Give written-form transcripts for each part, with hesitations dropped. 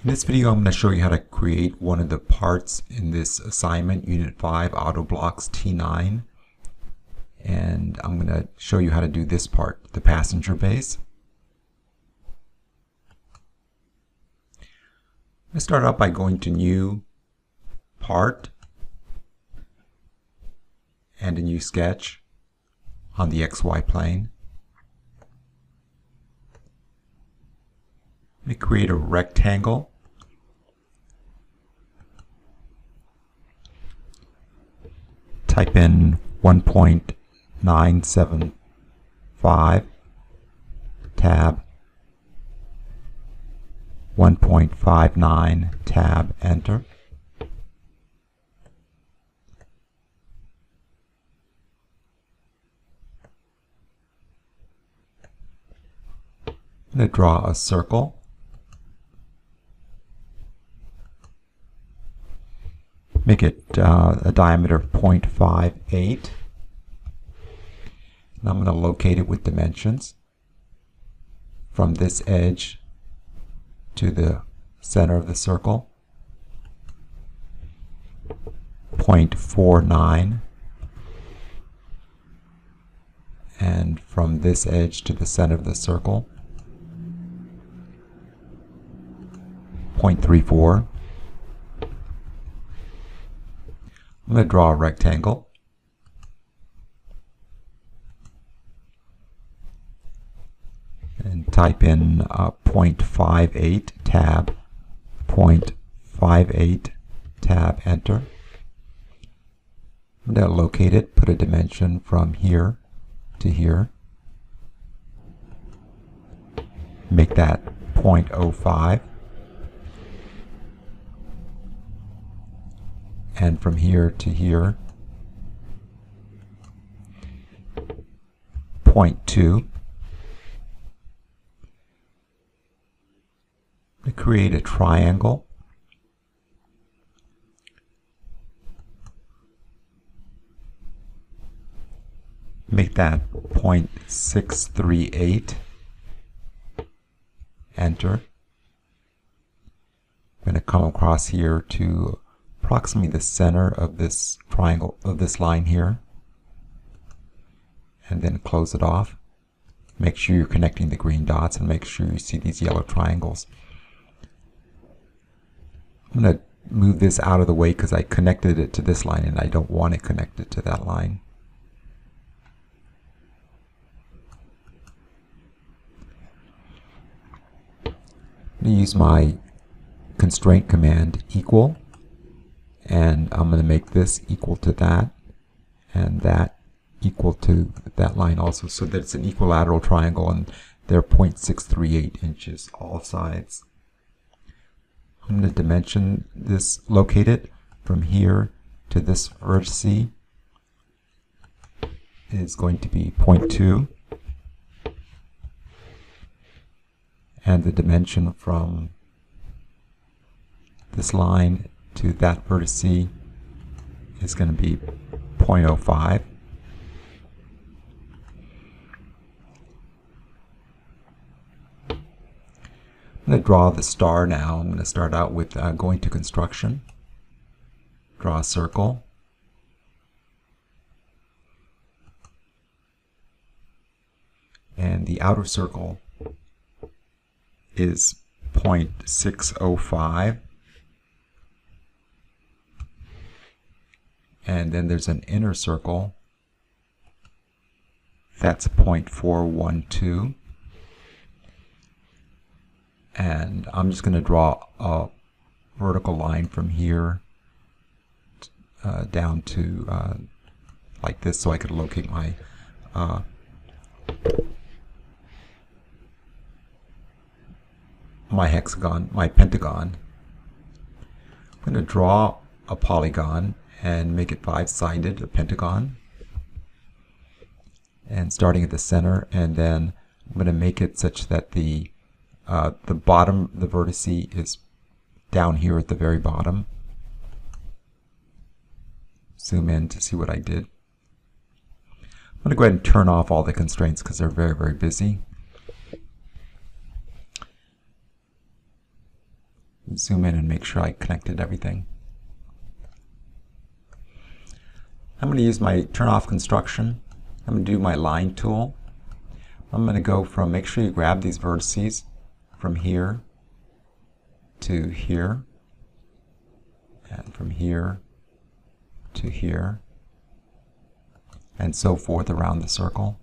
In this video, I'm going to show you how to create one of the parts in this assignment, Unit 5, Automoblox T9. And I'm going to show you how to do this part, the passenger base. I'm going to start out by going to New, Part, and a new sketch on the XY plane. I'm going to create a rectangle. Type in 1.975 tab 1.59 tab, enter. I'm going to draw a circle. Make it a diameter of 0.58. And I'm going to locate it with dimensions from this edge to the center of the circle. 0.49. And from this edge to the center of the circle, 0.34. I'm going to draw a rectangle. And type in 0.58 tab, 0.58 tab, enter. I'm going to locate it, put a dimension from here to here. Make that 0.05. And from here to here, 0.2. To create a triangle, make that 0.638, enter. I'm going to come across here to approximately the center of this triangle, of this line here, and then close it off. Make sure you're connecting the green dots and make sure you see these yellow triangles. I'm going to move this out of the way because I connected it to this line and I don't want it connected to that line. I'm going to use my constraint command, equal. And I'm going to make this equal to that, and that equal to that line also, so that it's an equilateral triangle, and they're 0.638 inches all sides. I'm going to dimension this, locate it from here to this vertex is going to be 0.2, and the dimension from this line to that vertex is going to be 0.05. I'm going to draw the star now. I'm going to start out with going to construction. Draw a circle. And the outer circle is 0.605. And then there's an inner circle that's 0.412. And I'm just going to draw a vertical line from here down to like this, so I could locate my my hexagon, my pentagon. I'm going to draw a polygon and make it 5-sided, a pentagon, and starting at the center, and then I'm going to make it such that the bottom, the vertex is down here at the very bottom. Zoom in to see what I did. I'm going to go ahead and turn off all the constraints because they're very, very busy. zoom in and make sure I connected everything. I'm going to use my turn off construction. I'm going to do my line tool. I'm going to go from, make sure you grab these vertices from here to here, and from here to here, and so forth around the circle.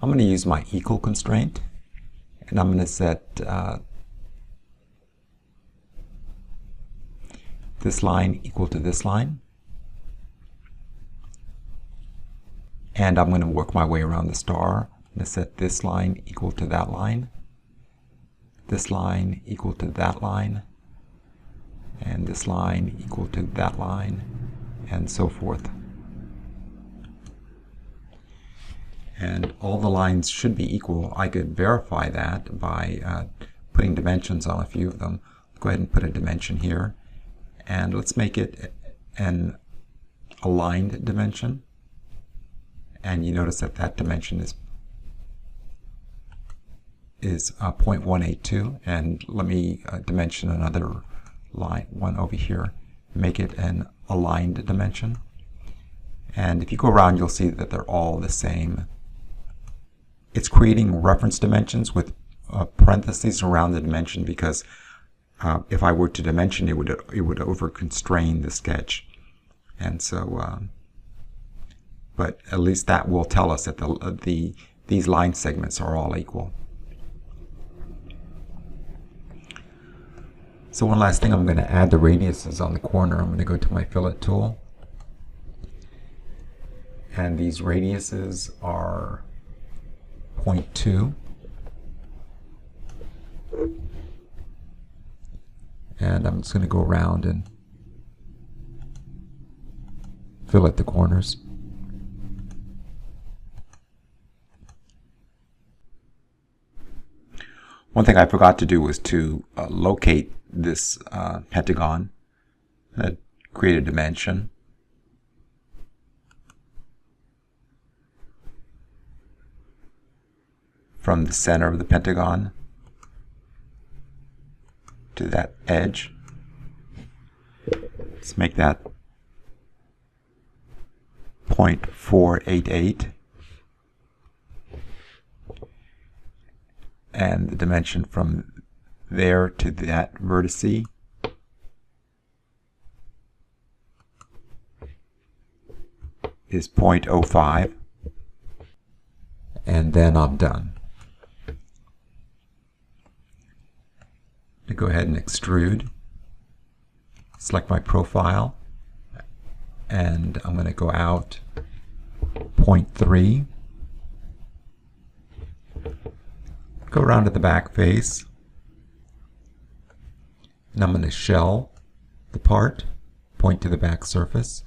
I'm going to use my equal constraint, and I'm going to set this line equal to this line, and I'm going to work my way around the star. I'm going to set this line equal to that line, this line equal to that line, and this line equal to that line, and so forth. And all the lines should be equal. I could verify that by putting dimensions on a few of them. Go ahead and put a dimension here, and let's make it an aligned dimension. And you notice that that dimension is 0.182, and let me dimension another one over here, make it an aligned dimension. And if you go around, you'll see that they're all the same. It's creating reference dimensions with parentheses around the dimension, because if I were to dimension, it would over constrain the sketch. And so, but at least that will tell us that these line segments are all equal. So one last thing, I'm going to add the radiuses on the corner. I'm going to go to my fillet tool, and these radiuses are 0.2, and I'm just going to go around and fillet the corners. One thing I forgot to do was to locate this pentagon, create a dimension. From the center of the pentagon to that edge. Let's make that 0.488. And the dimension from there to that vertice is 0.05. And then I'm done. To go ahead and extrude, select my profile, and I'm going to go out 0.3, go around to the back face, and I'm going to shell the part, point to the back surface,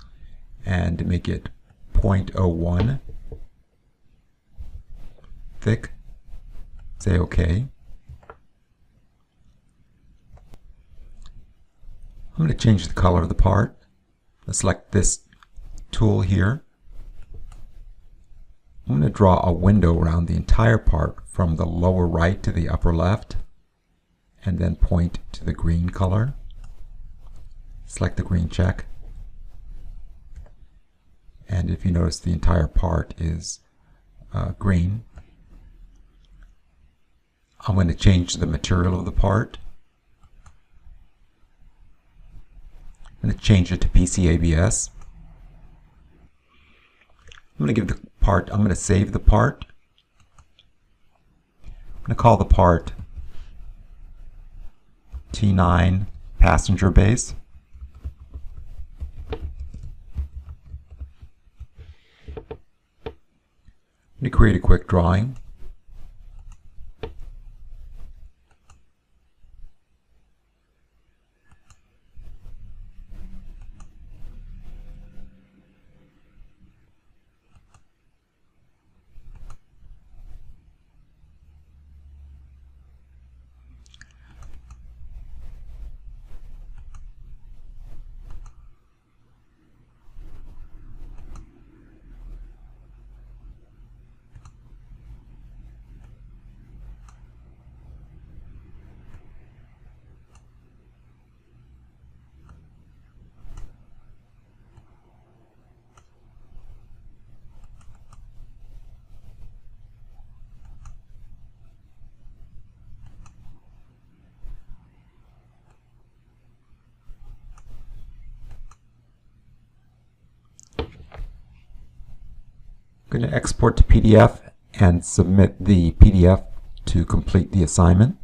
and make it 0.01 thick. Say OK. I'm going to change the color of the part. Let's select this tool here. I'm going to draw a window around the entire part from the lower right to the upper left, and then point to the green color. Select the green check. And if you notice, the entire part is green. I'm going to change the material of the part. I'm going to change it to PCABS. I'm going to give the part, I'm going to save the part. I'm going to call the part T9 passenger base. I'm going me create a quick drawing. I'm going to export to PDF and submit the PDF to complete the assignment.